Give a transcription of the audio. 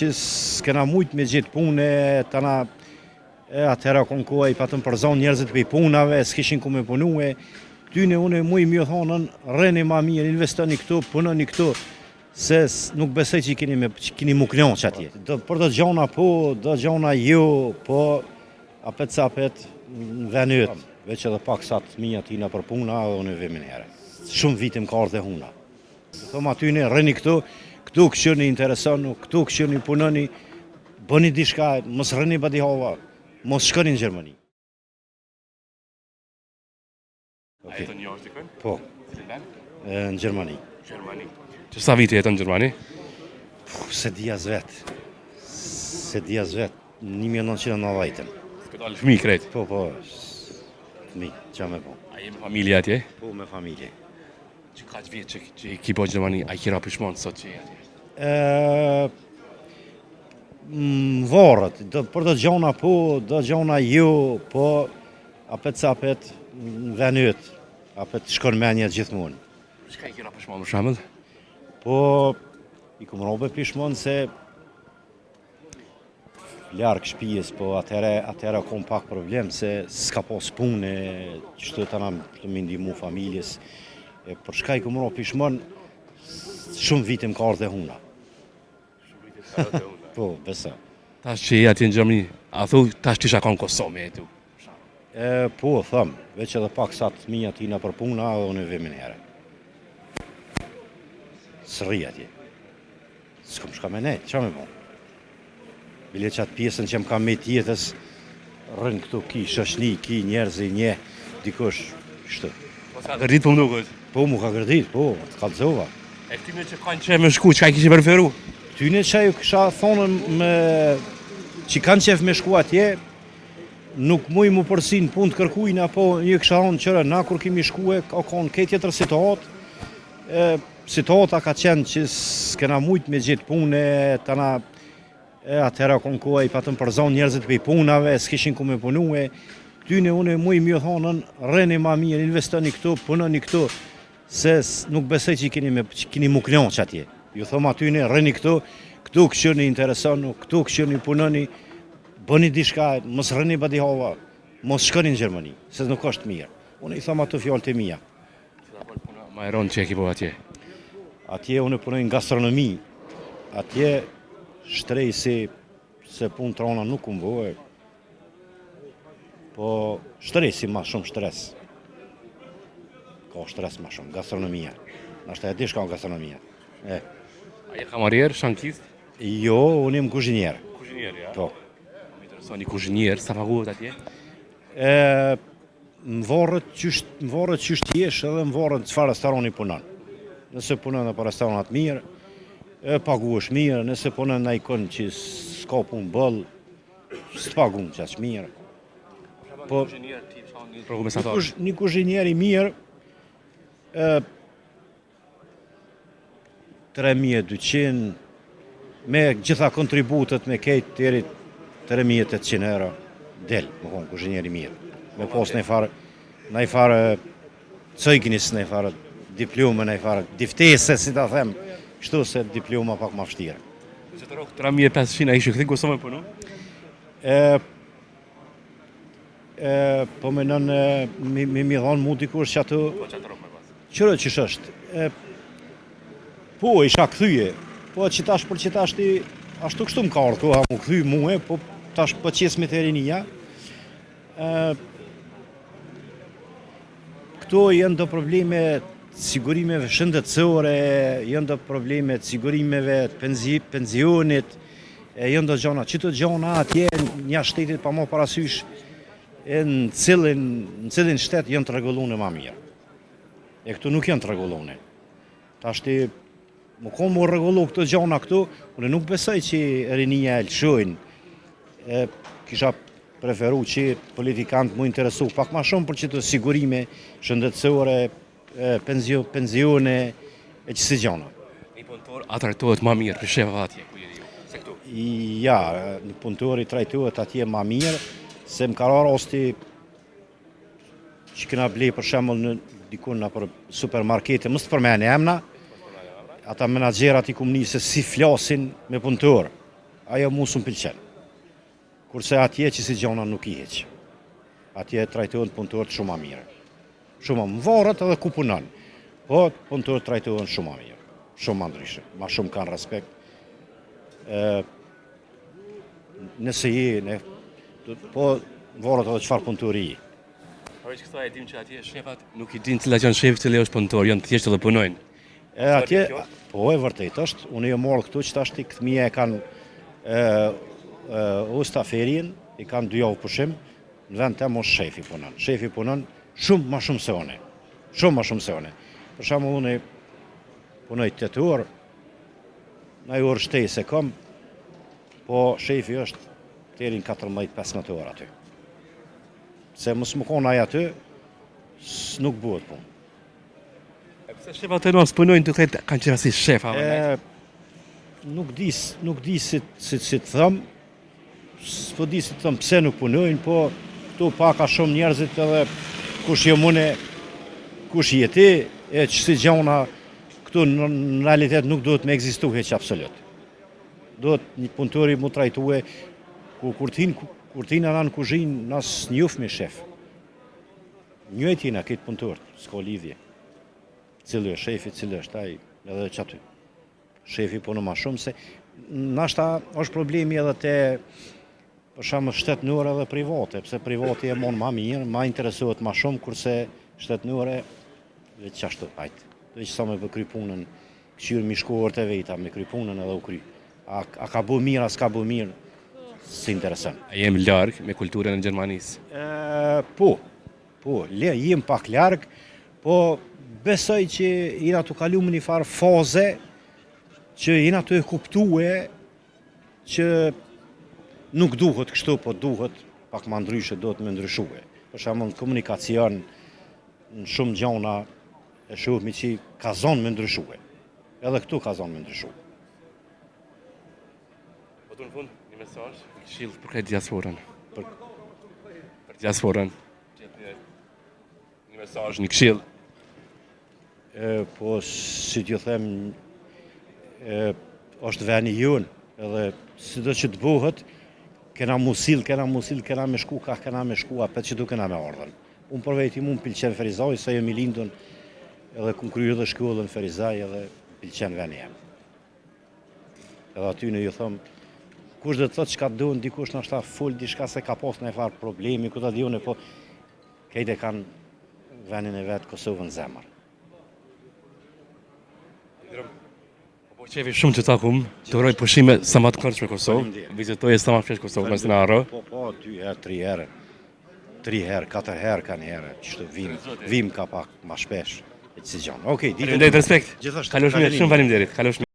Që s'kena mujt me gjithë punë, tana atëra konkuaj patëm për zonë njerëzit për punave, s'kishin ku me punue. Tyne une muj mjë thonën, rreni ma mirë, investoni këtu, punoni këtu, se nuk besoj që kini mu knjon që atje. Për do gjona po, do gjona jo, po apet sapet në venyt, veç edhe pak sa të mija tina për puna, dhe une vemin herë. Shumë vitim ka ardhe huna. Thoma tyne, rreni këtu, këtu këshirni interesonu, këtu këshirni punoni, bëni diçka, mos rreni badi hava, mos shkoni në Gjermani. A jetën një është dikën? Po, në Gjermani. Gjermani. Që sa viti jetën në Gjermani? Se di as vetë, 1990. Këtë dalë fëmi krejt. Po, fëmi, qa me po. A je me familje atje? Po, me familje. Që ka që vjetë që i ki po Gjermani, a i kira pishmonë sot që je atje? Varët, për do gjona po, do gjona jo, po apet sapet në venyt, apet shkon menja gjithmonë. Që ka i kira pishmonë më shamëll? Po, i kumë robe pishmonë se larg shpijes, po atëra kom pak problem se s'ka pos punë, qështu të nga të më ndihmu familjes. Për shka i kumë robe pishmonë, shumë vitim ka ardhe huna. Po, besa. Tash që je atje në Gjermani, a thu tash tisha ka në Kosovë me jetu? Po, thëmë, veç edhe pak sa të mija tina për puna, dhe unë vemin herë. Sëri atje. S'kom shka me nejtë, qa me bon? Bile qatë pjesën që më kam me tjetës, rënë këtu ki shoshni, ki njerëzi, një, dikush, shtu. Po s'ka gërdit po më nukët? Po, mu ka gërdit, po, të kalzova. E këtyne që kanë që me shku, që ka i kishë preferu? Tyne që ju kësha thonën me që kanë qef me shku atje, nuk muj mu përsin pun të kërkujnë, apo një kësha thonë qërë, na kur kemi shkue, ka konë këtë tjetër situatë, situata ka qenë që s'kena mujt me gjithë punë, tana atëra konkuaj patëm për zonë njerëzit për punave, s'kishin ku me punue, tyne une muj mjë thonën, rreni ma mirë, investoni këtu, punoni këtu, se nuk besoj që kini mu knjon që atje. Ju thoma tyne, rreni këtu, këtu këshirni interesonu, këtu këshirni punoni, bëni diçka, mos rreni badi hava, mos shkoni në Gjermani, se nuk është mirë. Unë i thoma të fjallë të mija. Ma e ronë që e ki po atje? Atje unë punoj në gastronomi, atje shtrej se punë të rona nuk më bëhe, po shtrej si ma shumë shtres. Ka shtres ma shumë, gastronomia. Nashta e di shka gastronomia. A je kamarierë, shankist? Jo, unë jem kuzhinjer. Kuzhinjer, ja? Po. Me intereso një kuzhinjer, sa paguhet atje? Më varët qysht jesh edhe më varët çfarë restorani punon. Nëse punon në për restoranat mirë, paguesh mirë, nëse punon në ikon që s'ka punë bëllë, s'të pagun që është mirë. Po, një kuzhinjer i mirë, 3.200, me gjitha kontributet me kejtë tëri 3.800 euro, del, më konë, kuzhinjeri mirë. Me pos në i farë cëjknis, në i farë diplomë, në i farë diftese, si ta them, kështu se diploma pak ma vështire. Që të rokë 3.500 a ishë këthi Kosovë me punu? Po me nënë, mi dhonë mu dikush që ato, Po që të rokë me pas? qërë që është, po isha këthyje, po që tash për që tash ti, ashtu kështu më ka ardhë, koha mu këthyj muhe, po tash për qes me të rinia. Këto jenë do probleme të sigurimeve shëndetësore, jenë do probleme të sigurimeve të pensionit, jenë do gjona, që të gjona atje një shtetit pa mo parasysh, në cilin shtet jenë të regullune ma mirë. E këtu nuk jenë të regullune. Tash ti, më konë më regullu këtë gjona këtu, unë nuk besoj që rinia e lëshojnë, kisha preferu që politikantë mu interesu pak ma shumë për që të sigurime shëndetësore, pensione, e që si gjona. Një punëtor atrajtohet ma mirë për shefa atje, ku jeni ju, se këtu? Ja, një punëtor i trajtohet atje ma mirë, se më karar osti që këna blej për shemëll në dikun në për supermarkete, mështë për mene emna, ata menagjerat i kumë se si flasin me punëtor. ajo mu s'm pëlqen. Kurse atje që si gjona nuk i heq. Atje trajtohen punëtorët shumë më mirë. Shumë më varët edhe ku punon. Po punëtorët trajtohen shumë më mirë. Shumë më ndryshe. Ma shumë kanë respekt. Nëse po varët edhe çfarë punëtori je. Përveç kësaj e dim që atje shefat nuk i din cila janë shef, cili është punëtor, janë thjesht edhe punojnë. Atje, po e vërtet është, unë e morë këtu që tash këtë fëmija e kanë ustaferien, i kanë 2 javë pushim, në vend të mos shefi punon. Shefi punon shumë ma shumë se one. Shumë ma shumë se one. Për shembull unë punoj 8 orë, në orë shtesë e kam, po shefi është deri në 14-15 orë aty. Se mos më konë aja aty, nuk buhet punë. Pse shefat e nos punojnë të këtë kanë qenë si shefa? Nuk di si të thëmë, s'po di si të thëmë pse nuk punojnë, po këtu paka shumë njerëzit edhe kush je mune, kush je ti, e që si gjona këtu në realitet nuk duhet me egzistu heq absolut. Duhet një punëtori mu trajtue, kur t'ina na në kuzhinë, nas njuf me shef. Njëjt jena këtë punëtorët, s'ka lidhje. Cilë është shefi, cilë është ai, edhe që aty. Shefi punë ma shumë se, nashta është problemi edhe te, për shembull shtetënore edhe private, pse privati e mon ma mirë, ma interesohet ma shumë, kurse shtetënore, veç ashtu, hajtë. Veç sa me kry punën, këshyrë mi shkuar të veta, me kry punën edhe u kry. A ka bu mirë, a s'ka bu mirë, si interesën. A jem larg me kulturën e Gjermanisë? Po, jem pak larg, po besoj që jena të kalu më një farë faze që jena të e kuptue që nuk duhet kështu, po duhet pak ma ndryshe, do të me ndryshue. Për shembull, komunikacion në shumë gjona e shohmi që ka zonë me ndryshue. Edhe këtu ka zonë me ndryshue. Po të në fund, një mesazh, një këshill për këtë diasporën. Për diasporën. Një mesazh, një këshill. Po, si t'ju them, është veni jonë, edhe si do që të buhet, kena musil, kena me shku, kena me shku, apet që du kena me ardhen. Unë për veti mu më pilqen Ferizaj, sa jemi lindën, edhe ku kryrë dhe shkollën Ferizaj, edhe pilqen veni jem. Edhe aty në ju thëmë, kush dhe të thotë që ka donë, dikush në ashta full, dishka se ka pas në e farë problemi, ku ta dione, po kejt e kanë venin e vetë Kosovën zemër. Po qefi shumë që takum, të uroj pushime sa më të këndshme Kosovë, vizitoje sa më shpesh Kosovë, nëse në arro. Po, 2 herë, 3 herë, 3 herë, 4 herë kanë herë, qështu vim ka pak ma shpesh, e që si gjanë. Okej, ditë. Faleminderit, respekt. Gjithashtu. Kalosh mirë, shumë faleminderit.